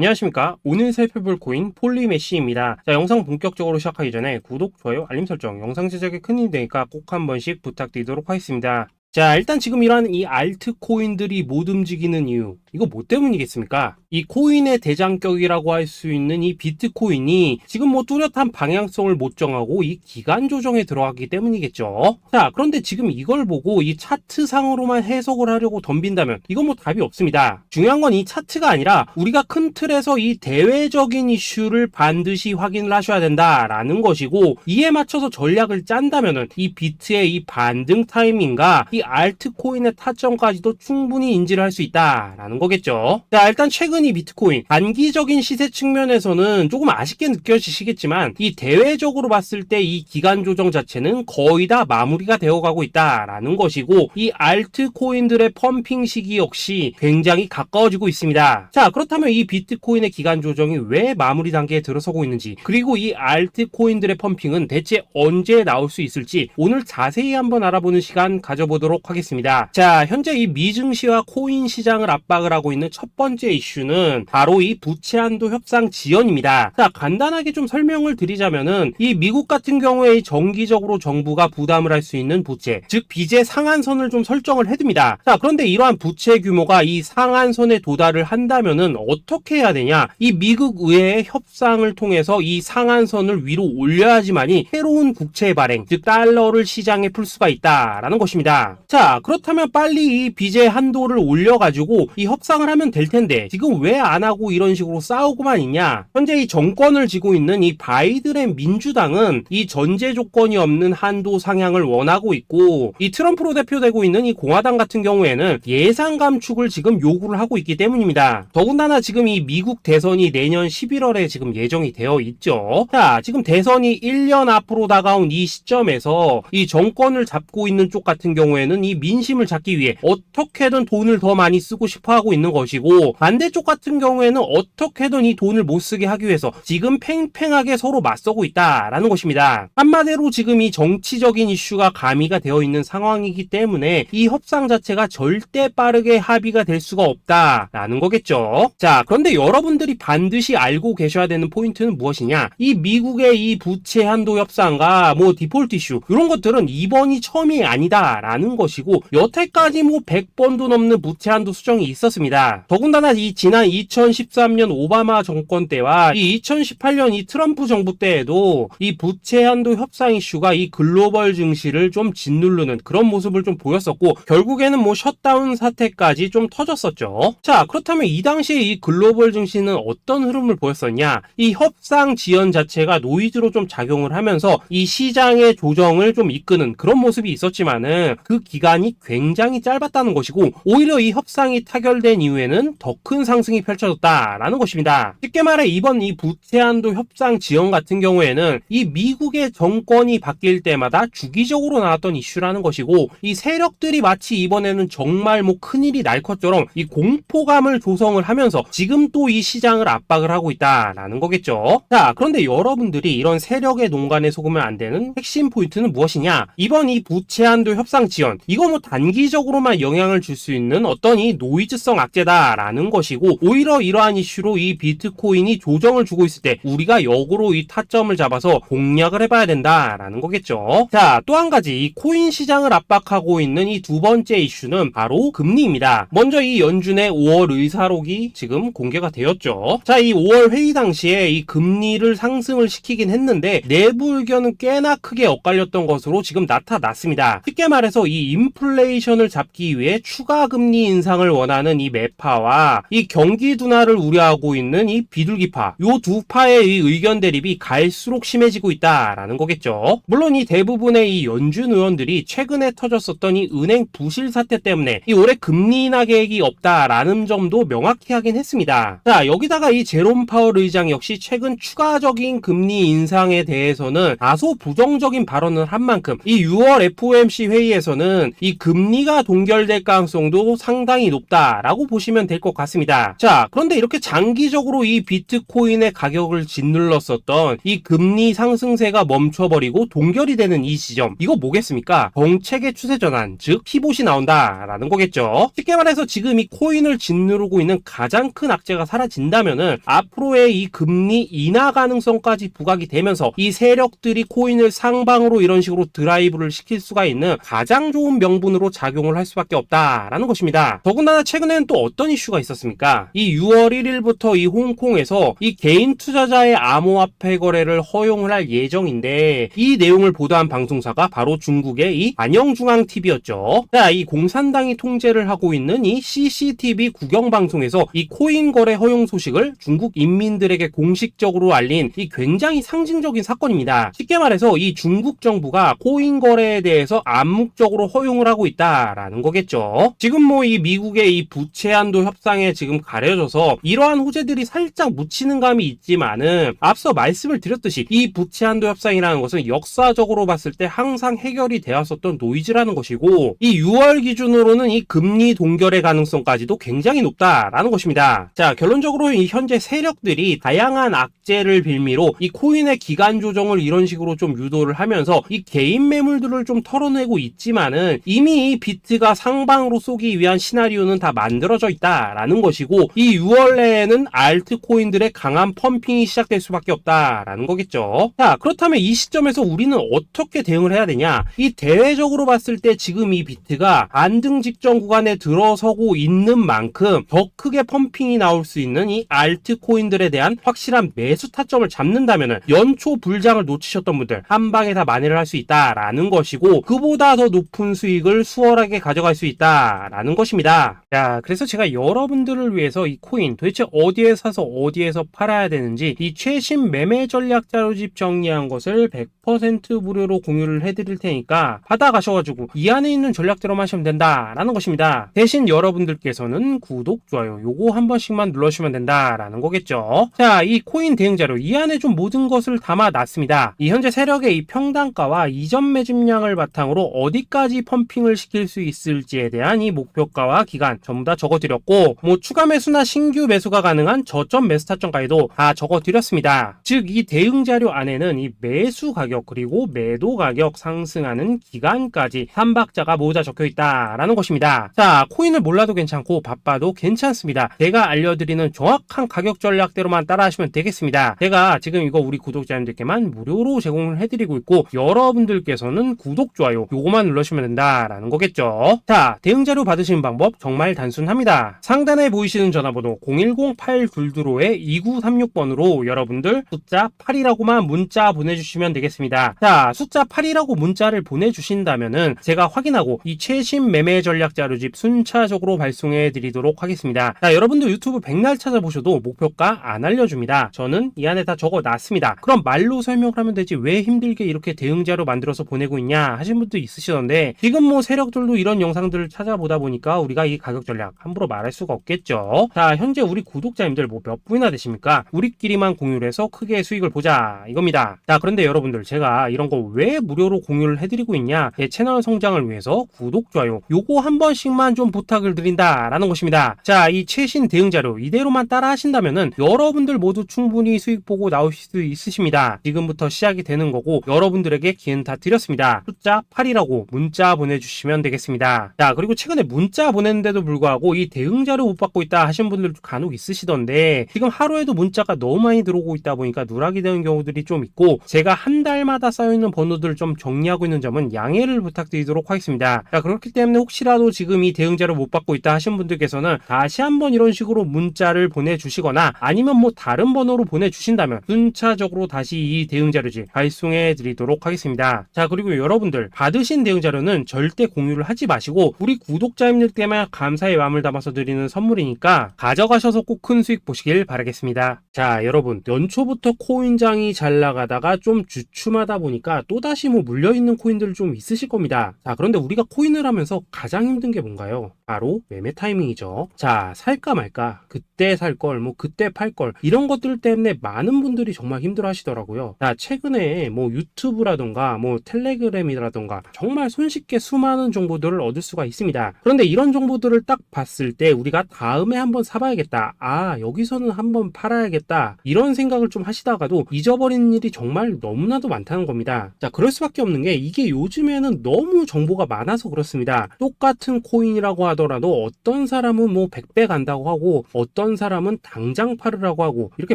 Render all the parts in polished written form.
안녕하십니까. 오늘 살펴볼 코인 폴리메시입니다. 자, 영상 본격적으로 시작하기 전에 구독, 좋아요, 알림 설정, 영상 제작에 큰 힘이 되니까 꼭 한 번씩 부탁드리도록 하겠습니다. 자, 일단 지금 이러한 이 알트코인들이 못 움직이는 이유, 이거 뭐 때문이겠습니까? 이 코인의 대장격이라고 할 수 있는 이 비트코인이 지금 뭐 뚜렷한 방향성을 못 정하고 이 기간 조정에 들어가기 때문이겠죠. 자, 그런데 지금 이걸 보고 이 차트상으로만 해석을 하려고 덤빈다면 이건 뭐 답이 없습니다. 중요한 건 이 차트가 아니라 우리가 큰 틀에서 이 대외적인 이슈를 반드시 확인을 하셔야 된다라는 것이고, 이에 맞춰서 전략을 짠다면은 이 비트의 이 반등 타이밍과 이 알트코인의 타점까지도 충분히 인지를 할 수 있다라는 거겠죠. 자, 일단 최근 이 비트코인 단기적인 시세 측면에서는 조금 아쉽게 느껴지시겠지만 이 대외적으로 봤을 때 이 기간 조정 자체는 거의 다 마무리가 되어가고 있다라는 것이고, 이 알트코인들의 펌핑 시기 역시 굉장히 가까워지고 있습니다. 자, 그렇다면 이 비트코인의 기간 조정이 왜 마무리 단계에 들어서고 있는지, 그리고 이 알트코인들의 펌핑은 대체 언제 나올 수 있을지 오늘 자세히 한번 알아보는 시간 가져보도록 하겠습니다. 자, 현재 이 미증시와 코인 시장을 압박을 하고 있는 첫 번째 이슈는 바로 이 부채 한도 협상 지연입니다. 자, 간단하게 좀 설명을 드리자면은 이 미국 같은 경우에 정기적으로 정부가 부담을 할 수 있는 부채, 즉 빚의 상한선을 좀 설정을 해둡니다. 자, 그런데 이러한 부채 규모가 이 상한선에 도달을 한다면은 어떻게 해야 되냐? 이 미국 의회의 협상을 통해서 이 상한선을 위로 올려야지만이 새로운 국채 발행, 즉 달러를 시장에 풀 수가 있다라는 것입니다. 자, 그렇다면 빨리 이 빚의 한도를 올려가지고 이 협상을 하면 될 텐데 지금 왜 안 하고 이런 식으로 싸우고만 있냐? 현재 이 정권을 쥐고 있는 이 바이든의 민주당은 이 전제 조건이 없는 한도 상향을 원하고 있고, 이 트럼프로 대표되고 있는 이 공화당 같은 경우에는 예산 감축을 지금 요구를 하고 있기 때문입니다. 더군다나 지금 이 미국 대선이 내년 11월에 지금 예정이 되어 있죠. 자, 지금 대선이 1년 앞으로 다가온 이 시점에서 이 정권을 잡고 있는 쪽 같은 경우에는 이 민심을 잡기 위해 어떻게든 돈을 더 많이 쓰고 싶어 하고 있는 것이고, 반대쪽 같은 경우에는 어떻게든 이 돈을 못 쓰게 하기 위해서 지금 팽팽하게 서로 맞서고 있다라는 것입니다. 한마디로 지금 이 정치적인 이슈가 가미가 되어 있는 상황이기 때문에 이 협상 자체가 절대 빠르게 합의가 될 수가 없다라는 거겠죠. 자, 그런데 여러분들이 반드시 알고 계셔야 되는 포인트는 무엇이냐? 이 미국의 이 부채 한도 협상과 뭐 디폴트 이슈, 이런 것들은 이번이 처음이 아니다라는 것이고, 여태까지 뭐 100번도 넘는 부채 한도 수정이 있었습니다. 더군다나 이 지난 2013년 오바마 정권 때와 이 2018년 이 트럼프 정부 때에도 이 부채 한도 협상 이슈가 이 글로벌 증시를 좀 짓누르는 그런 모습을 좀 보였었고, 결국에는 뭐 셧다운 사태까지 좀 터졌었죠. 자, 그렇다면 이 당시에 이 글로벌 증시는 어떤 흐름을 보였었냐? 이 협상 지연 자체가 노이즈로 좀 작용을 하면서 이 시장의 조정을 좀 이끄는 그런 모습이 있었지만은 그 기간이 굉장히 짧았다는 것이고, 오히려 이 협상이 타결된 이후에는 더 큰 상승이 펼쳐졌다라는 것입니다. 쉽게 말해 이번 이 부채 한도 협상 지연 같은 경우에는 이 미국의 정권이 바뀔 때마다 주기적으로 나왔던 이슈라는 것이고, 이 세력들이 마치 이번에는 정말 뭐 큰일이 날 것처럼 이 공포감을 조성을 하면서 지금 또 이 시장을 압박을 하고 있다라는 거겠죠. 자, 그런데 여러분들이 이런 세력의 농간에 속으면 안 되는 핵심 포인트는 무엇이냐? 이번 이 부채 한도 협상 지연, 이거 뭐 단기적으로만 영향을 줄 수 있는 어떤 이 노이즈성 악재다라는 것이고, 오히려 이러한 이슈로 이 비트코인이 조정을 주고 있을 때 우리가 역으로 이 타점을 잡아서 공략을 해봐야 된다라는 거겠죠. 자, 또 한 가지 이 코인 시장을 압박하고 있는 이 두 번째 이슈는 바로 금리입니다. 먼저 이 연준의 5월 의사록이 지금 공개가 되었죠. 자, 이 5월 회의 당시에 이 금리를 상승을 시키긴 했는데 내부 의견은 꽤나 크게 엇갈렸던 것으로 지금 나타났습니다. 쉽게 말해서 이 인플레이션을 잡기 위해 추가 금리 인상을 원하는 이 매파와 이 경기 둔화를 우려하고 있는 이 비둘기파, 요 두 파의 이 의견 대립이 갈수록 심해지고 있다라는 거겠죠. 물론 이 대부분의 이 연준 의원들이 최근에 터졌었던 이 은행 부실 사태 때문에 이 올해 금리 인하 계획이 없다라는 점도 명확히 하긴 했습니다. 자, 여기다가 이 제롬 파월 의장 역시 최근 추가적인 금리 인상에 대해서는 다소 부정적인 발언을 한 만큼 이 6월 FOMC 회의에서는 이 금리가 동결될 가능성도 상당히 높다라고 보시면 될 것 같습니다. 것입니다. 자, 그런데 이렇게 장기적으로 이 비트코인의 가격을 짓눌렀었던 이 금리 상승세가 멈춰버리고 동결이 되는 이 시점, 이거 뭐겠습니까? 정책의 추세 전환, 즉 피봇이 나온다라는 거겠죠. 쉽게 말해서 지금 이 코인을 짓누르고 있는 가장 큰 악재가 사라진다면은 앞으로의 이 금리 인하 가능성까지 부각이 되면서 이 세력들이 코인을 상방으로 이런 식으로 드라이브를 시킬 수가 있는 가장 좋은 명분으로 작용을 할 수밖에 없다라는 것입니다. 더군다나 최근에는 또 어떤 이슈가 있었습니까? 이 6월 1일부터 이 홍콩에서 이 개인 투자자의 암호화폐 거래를 허용을 할 예정인데, 이 내용을 보도한 방송사가 바로 중국의 이 안영중앙TV였죠. 자, 이 공산당이 통제를 하고 있는 이 CCTV 국영방송에서 이 코인 거래 허용 소식을 중국 인민들에게 공식적으로 알린 이 굉장히 상징적인 사건입니다. 쉽게 말해서 이 중국 정부가 코인 거래에 대해서 암묵적으로 허용을 하고 있다라는 거겠죠. 지금 뭐 이 미국의 이 부채 한도 협상에 지금 가려져서 이러한 호재들이 살짝 묻히는 감이 있지만은, 앞서 말씀을 드렸듯이 이 부채 한도 협상이라는 것은 역사적으로 봤을 때 항상 해결이 되었었던 노이즈라는 것이고, 이 6월 기준으로는 이 금리 동결의 가능성까지도 굉장히 높다라는 것입니다. 자, 결론적으로 이 현재 세력들이 다양한 악재를 빌미로 이 코인의 기간 조정을 이런 식으로 좀 유도를 하면서 이 개인 매물들을 좀 털어내고 있지만은, 이미 이 비트가 상방으로 쏘기 위한 시나리오는 다 만들어져 있다라는 것이고, 이 6월 내에는 알트코인들의 강한 펌핑이 시작될 수밖에 없다라는 거겠죠. 자, 그렇다면 이 시점에서 우리는 어떻게 대응을 해야 되냐? 이 대외적으로 봤을 때 지금 이 비트가 안등 직전 구간에 들어서고 있는 만큼 더 크게 펌핑이 나올 수 있는 이 알트코인들에 대한 확실한 매수 타점을 잡는다면은 연초 불장을 놓치셨던 분들 한 방에 다 만회를 할 수 있다라는 것이고, 그보다 더 높은 수익을 수월하게 가져갈 수 있다라는 것입니다. 자, 그래서 제가 여러분들을 위해서 이 코인 도대체 어디에 사서 어디에서 팔아야 되는지 이 최신 매매 전략 자료집 정리한 것을 100% 무료로 공유를 해드릴 테니까 받아가셔가지고 이 안에 있는 전략대로만 하시면 된다라는 것입니다. 대신 여러분들께서는 구독, 좋아요 요거 한 번씩만 눌러주시면 된다라는 거겠죠. 자, 이 코인 대응 자료 이 안에 좀 모든 것을 담아놨습니다. 이 현재 세력의 이 평단가와 이전 매집량을 바탕으로 어디까지 펌핑을 시킬 수 있을지에 대한 이 목표가와 기간 전부 다 적어드렸고, 뭐 추가 매수나 신규 매수가 가능한 저점 매수 타점까지도 다 적어드렸습니다. 즉 이 대응 자료 안에는 이 매수 가격 그리고 매도 가격 상승하는 기간까지 3박자가 모두 다 적혀있다라는 것입니다. 자, 코인을 몰라도 괜찮고 바빠도 괜찮습니다. 제가 알려드리는 정확한 가격 전략대로만 따라하시면 되겠습니다. 제가 지금 이거 우리 구독자님들께만 무료로 제공을 해드리고 있고, 여러분들께서는 구독, 좋아요 요거만 눌러주시면 된다라는 거겠죠. 자, 대응 자료 받으시는 방법 정말 단순합니다. 상단에 보이시는 전화번호 010-822-2936번으로 여러분들 숫자 8이라고만 문자 보내주시면 되겠습니다. 자, 숫자 8이라고 문자를 보내주신다면은 제가 확인하고 이 최신 매매 전략 자료집 순차적으로 발송해 드리도록 하겠습니다. 자, 여러분들 유튜브 백날 찾아보셔도 목표가 안 알려줍니다. 저는 이 안에 다 적어놨습니다. 그럼 말로 설명을 하면 되지 왜 힘들게 이렇게 대응 자료 만들어서 보내고 있냐 하신 분도 있으시던데, 지금 뭐 세력들도 이런 영상들을 찾아보다 보니까 우리가 이 가격 전략 함부로 말할 수가 없겠죠. 자, 현재 우리 구독자님들 뭐 몇 분이나 되십니까? 우리끼리만 공유를 해서 크게 수익을 보자 이겁니다. 자, 그런데 여러분들 제가 이런 거 왜 무료로 공유를 해드리고 있냐? 제 채널 성장을 위해서 구독, 좋아요 요거 한 번씩만 좀 부탁을 드린다라는 것입니다. 자, 이 최신 대응 자료 이대로만 따라 하신다면은 여러분들 모두 충분히 수익 보고 나오실 수 있으십니다. 지금부터 시작이 되는 거고, 여러분들에게 기회는 다 드렸습니다. 숫자 8이라고 문자 보내주시면 되겠습니다. 자, 그리고 최근에 문자 보냈는데도 불구하고 이 대응 자료 못 받고 있다 하신 분들도 간혹 있으시던데, 지금 하루에도 문자가 너무 많이 들어오고 있다 보니까 누락이 되는 경우들이 좀 있고, 제가 한 달마다 쌓여있는 번호들을 좀 정리하고 있는 점은 양해를 부탁드리도록 하겠습니다. 자, 그렇기 때문에 혹시라도 지금 이 대응 자료 못 받고 있다 하신 분들께서는 다시 한번 이런 식으로 문자를 보내주시거나 아니면 뭐 다른 번호로 보내주신다면 순차적으로 다시 이 대응 자료집 발송해 드리도록 하겠습니다. 자, 그리고 여러분들 받으신 대응 자료는 절대 공유를 하지 마시고 우리 구독자님들 때문에 감사의 마음을 담아서 드리는 선물이니까 가져가셔서 꼭 큰 수익 보시길 바라겠습니다. 자, 여러분 연초부터 코인장이 잘 나가다가 좀 주춤하다 보니까 또다시 뭐 물려있는 코인들 좀 있으실 겁니다. 자, 그런데 우리가 코인을 하면서 가장 힘든 게 뭔가요? 바로 매매 타이밍이죠. 자, 살까 말까, 그때 살 걸, 뭐 그때 팔 걸, 이런 것들 때문에 많은 분들이 정말 힘들어 하시더라고요. 자, 최근에 뭐 유튜브라던가 뭐 텔레그램이라던가 정말 손쉽게 수많은 정보들을 얻을 수가 있습니다. 그런데 이런 정보들을 딱 봤을 때 우리가 다음에 한번 사봐야겠다. 여기서는 한번 팔아야겠다. 이런 생각을 좀 하시다가도 잊어버리는 일이 정말 너무나도 많다는 겁니다. 자, 그럴 수밖에 없는 게 이게 요즘에는 너무 정보가 많아서 그렇습니다. 똑같은 코인이라고 하더라도 어떤 사람은 뭐 100배 간다고 하고 어떤 사람은 당장 팔으라고 하고 이렇게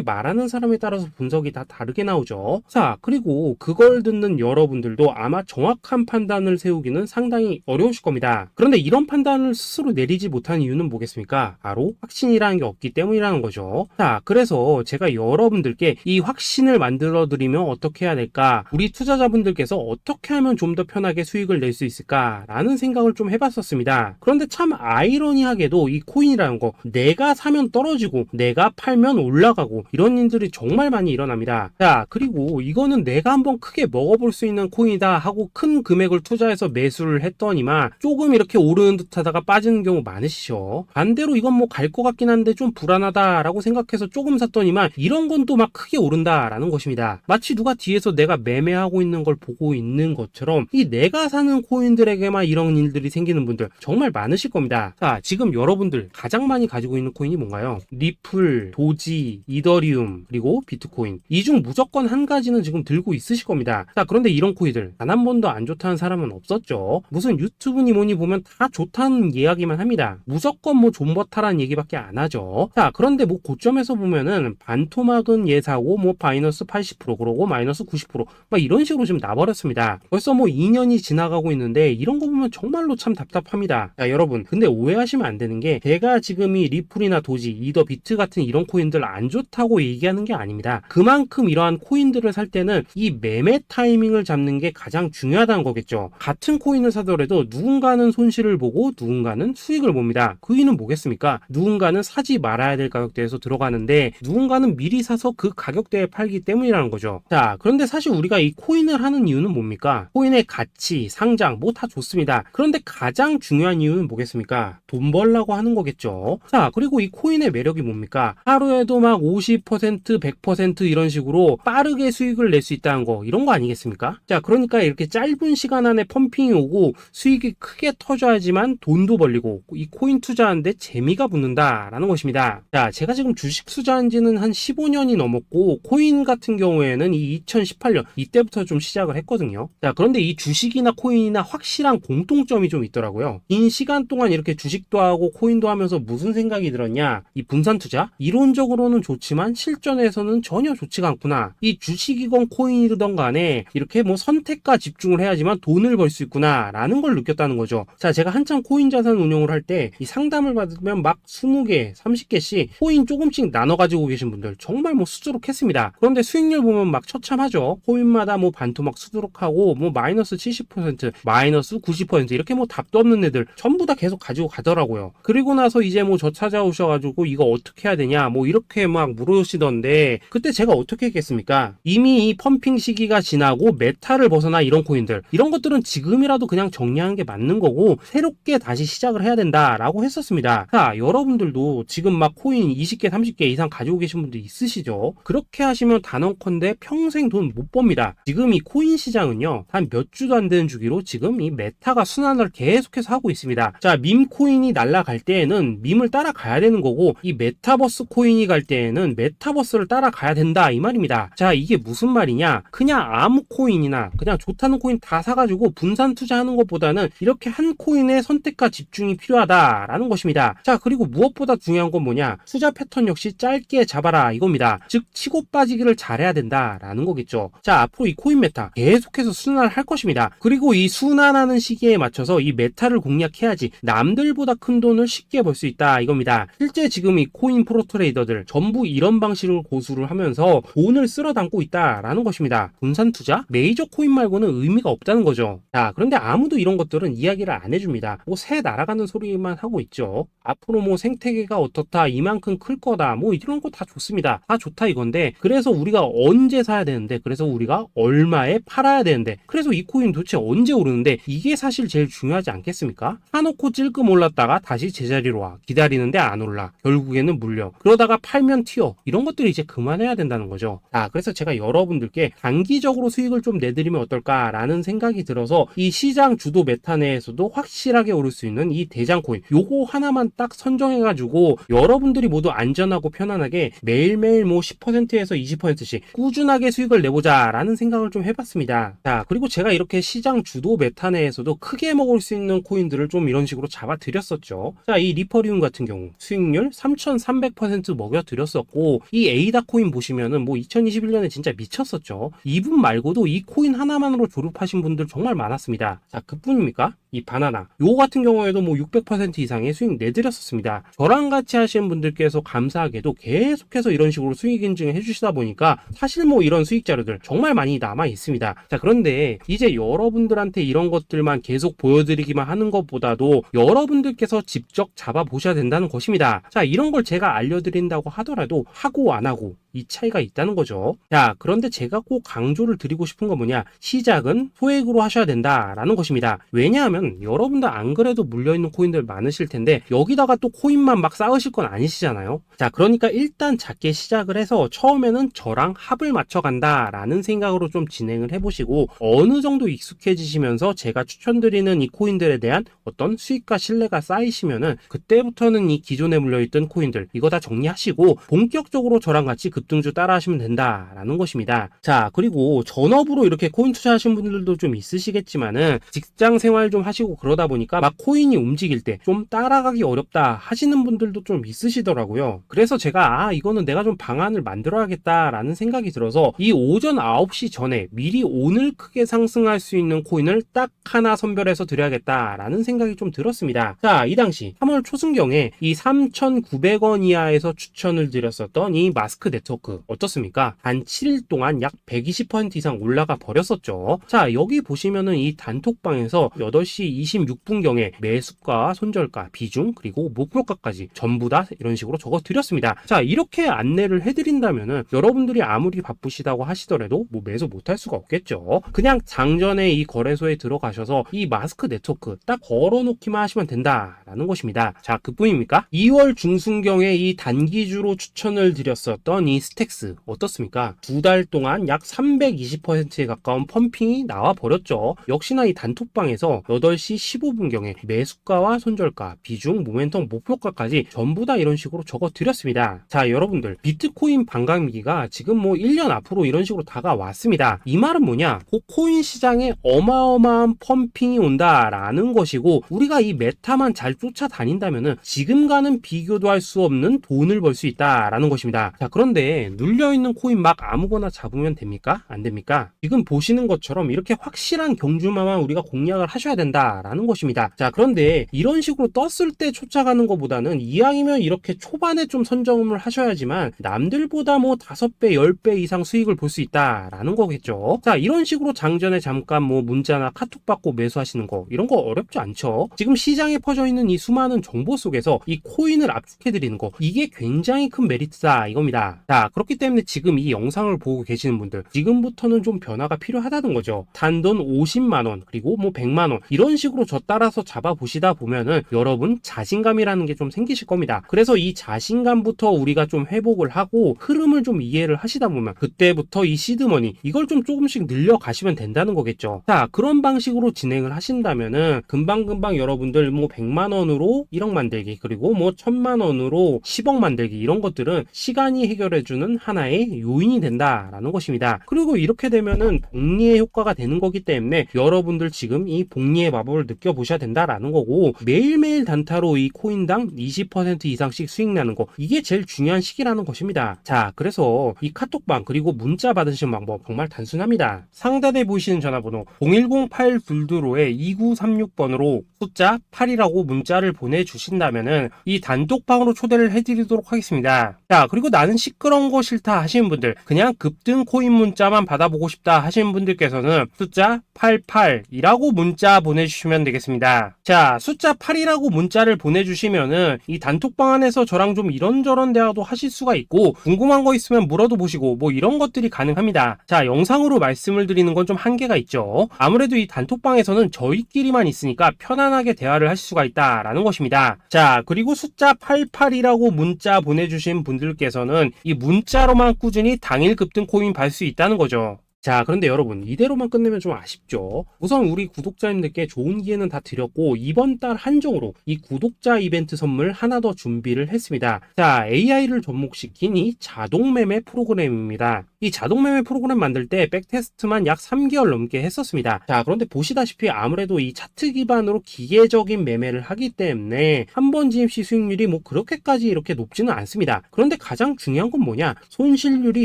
말하는 사람에 따라서 분석이 다 다르게 나오죠. 자, 그리고 그걸 듣는 여러분들도 아마 정확한 판단을 세우기는 상당히 어려우실 겁니다. 그런데 이런 판단을 스스로 내리지 못한 이유는 뭐겠습니까? 바로 확신이라는 게 없기 때문이라는 거죠. 자, 그래서 제가 여러분들께 이 확신을 만들어 드리면 어떻게 해야 될까? 우리 투자자분들께서 어떻게 하면 좀 더 편하게 수익을 낼 수 있을까라는 생각을 좀 해봤었습니다. 그런데 참 아이러니하게도 이 코인이라는 거 내가 사면 떨어지고 내가 팔면 올라가고 이런 일들이 정말 많이 일어납니다. 자, 그리고 이거는 내가 한번 크게 먹어볼 수 있는 코인이다 하고 큰 금액을 투자해서 매수를 했더니만 조금 이렇게 오르는 듯 하다가 빠지는 경우 많으시죠. 반대로 이건 뭐 갈 것 같긴 한데 좀 불안하다라고 생각해서 조금 샀더니만 이런 건 또 막 크게 오른다라는 것입니다. 마치 누가 뒤에서 내가 매매하고 있는 걸 보고 있는 것처럼 이 내가 사는 코인들에게만 이런 일들이 생기는 분들 정말 많으실 겁니다. 자, 지금 여러분들 가장 많이 가지고 있는 코인이 뭔가요? 리플, 도지, 이더리움, 그리고 비트코인. 이 중 무조건 한 가지는 지금 들고 있으실 겁니다. 자, 그런데 이런 코인들 단 한 번도 안 좋다는 사람은 없었죠. 무슨 유튜브니 뭐니 보면 다 좋다는 이야기만 합니다. 무조건 뭐 존버타라는 얘기밖에 안 하죠. 자, 그런데 뭐 고점에서 보면은 반토막은 예사고 뭐 마이너스 80% 그러고 마이너스 90%막 이런 식으로 지금 나버렸습니다. 벌써 뭐 2년이 지나가고 있는데 이런 거 보면 정말로 참 답답합니다. 자, 여러분 근데 오해하시면 안 되는 게 제가 지금 이 리플이나 도지, 이더, 비트 같은 이런 코인들 안 좋다고 얘기하는 게 아닙니다. 그만큼 이러한 코인들을 살 때는 이 매매 타이밍을 잡는 게 가장 중요하다는 거겠죠. 같은 코인을 사더라도 누군가는 손실을 보고 누군가는 수익을 봅니다. 그 이유는 뭐겠습니까? 누군가는 사지 말아야 될 가격대에서 들어가는데 누군가는 미리 사서 그 가격대에 팔기 때문이라는 거죠. 자, 그런데 사실 우리가 이 코인을 하는 이유는 뭡니까? 코인의 가치, 상장 뭐 다 좋습니다. 그런데 가장 중요한 이유는 뭐겠습니까? 돈 벌라고 하는 거겠죠. 자, 그리고 이 코인의 매력이 뭡니까? 하루에도 막 50%, 100% 이런 식으로 빠르게 수익을 낼 수 있다는 거, 이런 거 아니겠습니까? 자, 그러니까 이렇게 짧은 시간 안에 펌핑이 오고 수익이 크게 터져야지만 돈도 벌리고 이 코인 투자하는데 재미가 붙는다라는 것입니다. 자, 제가 지금 주식 투자한 지는 한 15년이 넘었고 코인 같은 경우에는 이 2018년 이때부터 좀 시작을 했거든요. 자, 그런데 이 주식이나 코인이나 확실한 공통점이 좀 있더라고요. 긴 시간 동안 이렇게 주식도 하고 코인도 하면서 무슨 생각이 들었냐? 이 분산 투자? 이론적으로는 좋지만 실전에서는 전혀 좋지가 않구나. 이 주식이건 코인이든 간에 이렇게 뭐 선택과 집중을 해야지만 돈을 벌 수 있구나 라는 걸 느꼈다는 거죠. 자, 제가 한참 코인 자산 운용을 할 때 이 상담을 받으면 막 20개, 30개씩 코인 조금씩 나눠 가지고 계신 분들 정말 뭐 수두룩했습니다. 그런데 수익률 보면 막 처참하죠. 코인마다 뭐 반토막 수두룩하고 뭐 마이너스 70%, 마이너스 90% 이렇게 뭐 답도 없는 애들 전부 다 계속 가지고 가더라고요. 그리고 나서 이제 뭐 저 찾아오셔가지고 이거 어떻게 해야 되냐 뭐 이렇게 막 물으시던데 그때 제가 어떻게 했겠습니까? 이미 이 펌핑 시기가 지나고 메타를 벗어나 이런 코인들 이런 것들은 지금이라도 그냥 정리하는 게 맞는 거고 새롭게 다시 시작을 해야 된다라고 했었습니다. 자, 여러분들도 지금 막 코인 20개, 30개 이상 가지고 계신 분들 있으시죠? 그렇게 하시면 단언컨대 평생 돈 못 법니다. 지금 이 코인 시장은요 한 몇 주도 안 되는 주기로 지금 이 메타가 순환을 계속해서 하고 있습니다. 자, 밈 코인이 날아갈 때에는 밈을 따라가야 되는 거고 이 메타버스 코인이 갈 때에는 메타버스를 따라가야 된다 이 말입니다. 자, 이게 무슨 말이냐? 그냥 아무 코인이나 그냥 좋다는 코인 다 사가지고 분산 투자하는 것보다는 이렇게 한 코인에 선택과 집중이 필요하다라는 것입니다. 자, 그리고 무엇보다 중요한 건 뭐냐? 투자 패턴 역시 짧게 잡아라 이겁니다. 즉 치고 빠지기를 잘해야 된다라는 거겠죠. 자, 앞으로 이 코인 메타 계속해서 순환을 할 것입니다. 그리고 이 순환하는 시기에 맞춰서 이 메타를 공략해야지 남들보다 큰 돈을 쉽게 벌 수 있다 이겁니다. 실제 지금 이 코인 프로 트레이더들 전부 이런 방식으로 고수를 하면서 돈을 쓸어 담고 있다라는 것입니다. 분산 투자? 메이저 코인 말고는 의미가 없다는 거죠. 자, 그런데 아무도 이런 것들은 이야기를 안 해줍니다. 뭐 새 날아가는 소리만 하고 있죠. 앞으로 뭐 생태계가 어떻다, 이만큼 클 거다, 뭐 이런 거 다 좋습니다. 다 좋다 이건데 그래서 우리가 언제 사야 되는데 그래서 우리가 얼마에 팔아야 되는데 그래서 이 코인 도대체 언제 오르는데 이게 사실 제일 중요하지 않겠습니까? 사놓고 찔끔 올랐다가 다시 제자리로 와 기다리는데 안 올라 결국에는 물려 그러다가 팔면 튀어 이런 것들이 이제 그만해야 된다는 거죠. 자, 그래서 제가 여러분들께 단기적으로 수익을 좀 내드리면 어떨까라는 생각이 들어서 이 시장 주도 메타 내에서도 확실하게 오를 수 있는 이 대장 코인 요거 하나만 딱 선정해 설정해가지고 여러분들이 모두 안전하고 편안하게 매일매일 뭐 10%에서 20%씩 꾸준하게 수익을 내보자 라는 생각을 좀 해봤습니다. 자, 그리고 제가 이렇게 시장 주도 메타 내에서도 크게 먹을 수 있는 코인들을 좀 이런 식으로 잡아드렸었죠. 자, 이 리퍼리움 같은 경우 수익률 3300% 먹여드렸었고, 이 에이다 코인 보시면은 뭐 2021년에 진짜 미쳤었죠. 이분 말고도 이 코인 하나만으로 졸업하신 분들 정말 많았습니다. 자, 그뿐입니까? 이 바나나 요 같은 경우에도 뭐 600% 이상의 수익 내드렸었습니다. 저랑 같이 하시는 분들께서 감사하게도 계속해서 이런 식으로 수익 인증을 해주시다 보니까 사실 뭐 이런 수익 자료들 정말 많이 남아 있습니다. 자, 그런데 이제 여러분들한테 이런 것들만 계속 보여드리기만 하는 것보다도 여러분들께서 직접 잡아 보셔야 된다는 것입니다. 자, 이런 걸 제가 알려드린다고 하더라도 하고 안 하고 이 차이가 있다는 거죠. 자, 그런데 제가 꼭 강조를 드리고 싶은 건 뭐냐, 시작은 소액으로 하셔야 된다라는 것입니다. 왜냐하면 여러분들 안 그래도 물려있는 코인들 많으실 텐데 여기다가 또 코인만 막 쌓으실 건 아니시잖아요. 자, 그러니까 일단 작게 시작을 해서 처음에는 저랑 합을 맞춰간다 라는 생각으로 좀 진행을 해보시고, 어느 정도 익숙해지시면서 제가 추천드리는 이 코인들에 대한 어떤 수익과 신뢰가 쌓이시면은 그때부터는 이 기존에 물려있던 코인들 이거 다 정리하시고 본격적으로 저랑 같이 급등주 따라 하시면 된다라는 것입니다. 자, 그리고 전업으로 이렇게 코인 투자하신 분들도 좀 있으시겠지만은 직장 생활 좀 하시고 그러다 보니까 막 코인이 움직일 때 좀 따라가기 어렵다 하시는 분들도 좀 있으시더라고요. 그래서 제가 이거는 내가 좀 방안을 만들어야겠다라는 생각이 들어서 이 오전 9시 전에 미리 오늘 크게 상승할 수 있는 코인을 딱 하나 선별해서 드려야겠다라는 생각이 좀 들었습니다. 자, 이 당시 3월 초순경에 이 3,900원 이하에서 추천을 드렸었던 이 마스크 네트워크 어떻습니까? 단 7일 동안 약 120% 이상 올라가 버렸었죠. 자, 여기 보시면은 이 단톡방에서 8시 26분경에 매수가, 손절가, 비중, 그리고 목표가까지 전부 다 이런 식으로 적어 드렸습니다. 자, 이렇게 안내를 해드린다면은 여러분들이 아무리 바쁘시다고 하시더라도 뭐 매수 못할 수가 없겠죠. 그냥 장전에 이 거래소에 들어가셔서 이 마스크 네트워크 딱 걸어놓기만 하시면 된다라는 것입니다. 자, 그뿐입니까? 2월 중순경에 이 단기주로 추천을 드렸었던 이 스택스 어떻습니까? 2달 동안 약 320%에 가까운 펌핑이 나와 버렸죠. 역시나 이 단톡방에서 8시 15분경에 매수가와 손절가, 비중, 모멘텀, 목표가까지 전부 다 이런 식으로 적어 드렸습니다. 자, 여러분들 비트코인 반감기가 지금 뭐 1년 앞으로 이런 식으로 다가왔습니다. 이 말은 뭐냐? 그 코인 시장에 어마어마한 펌핑이 온다라는 것이고, 우리가 이 메타만 잘 쫓아다닌다면은 지금과는 비교도 할 수 없는 돈을 벌 수 있다라는 것입니다. 자, 그런데 눌려있는 코인 막 아무거나 잡으면 됩니까? 안 됩니까? 지금 보시는 것처럼 이렇게 확실한 경주마만 우리가 공략을 하셔야 된다라는 것입니다. 자, 그런데 이런 식으로 떴을 때 쫓아가는 것보다는 이왕이면 이렇게 초반에 좀 선점을 하셔야지만 남들보다 뭐 5배, 10배 이상 수익을 볼 수 있다라는 거겠죠. 자, 이런 식으로 장전에 잠깐 뭐 문자나 카톡 받고 매수하시는 거 이런 거 어렵지 않죠. 지금 시장에 퍼져 있는 이 수많은 정보 속에서 이 코인을 압축해드리는 거, 이게 굉장히 큰 메리트다 이겁니다. 자, 그렇기 때문에 지금 이 영상을 보고 계시는 분들 지금부터는 좀 변화가 필요하다는 거죠. 단돈 50만원 그리고 뭐 100만원 이런 식으로 저 따라서 잡아보시다 보면은 여러분 자신감이라는 게 좀 생기실 겁니다. 그래서 이 자신감부터 우리가 좀 회복을 하고 흐름을 좀 이해를 하시다 보면 그때부터 이 시드머니 이걸 좀 조금씩 늘려가시면 된다는 거겠죠. 자, 그런 방식으로 진행을 하신다면은 금방금방 여러분들 뭐 100만원으로 1억 만들기, 그리고 뭐 1000만원으로 10억 만들기, 이런 것들은 시간이 해결해주는 하나의 요인이 된다라는 것입니다. 그리고 이렇게 되면은 복리의 효과가 되는 거기 때문에 여러분들 지금 이 복리의 마법을 느껴보셔야 된다라는 거고, 매일매일 단타로 이 코인당 20% 이상씩 수익 나는 거, 이게 제일 중요한 시기라는 것입니다. 자, 그래서 이 카톡방 그리고 문자 받으시는 방법 정말 단순합니다. 상단에 보이시는 전화번호 010-822-2936번으로 숫자 8이라고 문자를 보내주신다면은 이 단톡방으로 초대를 해드리도록 하겠습니다. 자, 그리고 나는 시끄러운 거 싫다 하시는 분들, 그냥 급등 코인 문자만 받아보고 싶다 하시는 분들께서는 숫자 88이라고 문자 보내주시면 되겠습니다. 자, 숫자 8이라고 문자를 보내주시면은 이 단톡방 안에서 저랑 좀 이런저런 대화도 하실 수가 있고, 궁금한 거 있으면 물어도 보시고 뭐 이런 것들이 가능합니다. 자, 영상으로 말씀을 드리는 건 좀 한계가 있죠. 아무래도 이 단톡방에서는 저희끼리만 있으니까 편안하게 대화를 하실 수가 있다라는 것입니다. 자, 그리고 숫자 88이라고 문자 보내주신 분들께서는 이 문자로만 꾸준히 당일 급등 코인 받을 수 있다는 거죠. 자, 그런데 여러분, 이대로만 끝내면 좀 아쉽죠? 우선 우리 구독자님들께 좋은 기회는 다 드렸고, 이번 달 한정으로 이 구독자 이벤트 선물 하나 더 준비를 했습니다. 자, AI를 접목시킨 이 자동 매매 프로그램입니다. 이 자동 매매 프로그램 만들 때 백테스트만 약 3개월 넘게 했었습니다. 자, 그런데 보시다시피 아무래도 이 차트 기반으로 기계적인 매매를 하기 때문에 한 번 진입 시 수익률이 뭐 그렇게까지 이렇게 높지는 않습니다. 그런데 가장 중요한 건 뭐냐? 손실률이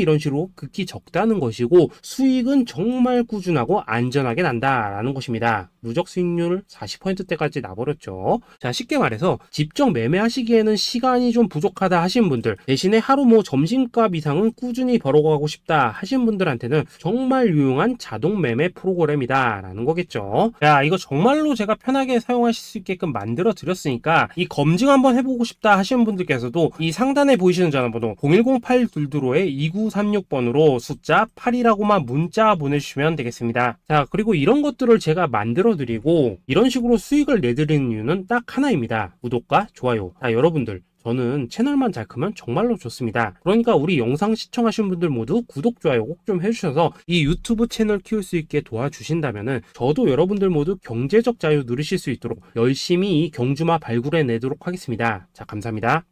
이런 식으로 극히 적다는 것이고, 수익은 정말 꾸준하고 안전하게 난다라는 것입니다. 누적 수익률 40%대까지 나버렸죠. 자, 쉽게 말해서 직접 매매하시기에는 시간이 좀 부족하다 하시는 분들, 대신에 하루 뭐 점심값 이상은 꾸준히 벌어가고 싶다 하시는 분들한테는 정말 유용한 자동 매매 프로그램이다라는 거겠죠. 자, 이거 정말로 제가 편하게 사용하실 수 있게끔 만들어 드렸으니까 이 검증 한번 해보고 싶다 하시는 분들께서도 이 상단에 보이시는 전화번호 010-822-2936번으로 숫자 8이라고만 문자 보내주시면 되겠습니다. 자, 그리고 이런 것들을 제가 만들어 드리고 이런 식으로 수익을 내드리는 이유는 딱 하나입니다. 구독과 좋아요. 자, 여러분들, 저는 채널만 잘 크면 정말로 좋습니다. 그러니까 우리 영상 시청하신 분들 모두 구독, 좋아요 꼭 좀 해주셔서 이 유튜브 채널 키울 수 있게 도와주신다면은 저도 여러분들 모두 경제적 자유 누리실 수 있도록 열심히 이 경주마 발굴해 내도록 하겠습니다. 자, 감사합니다.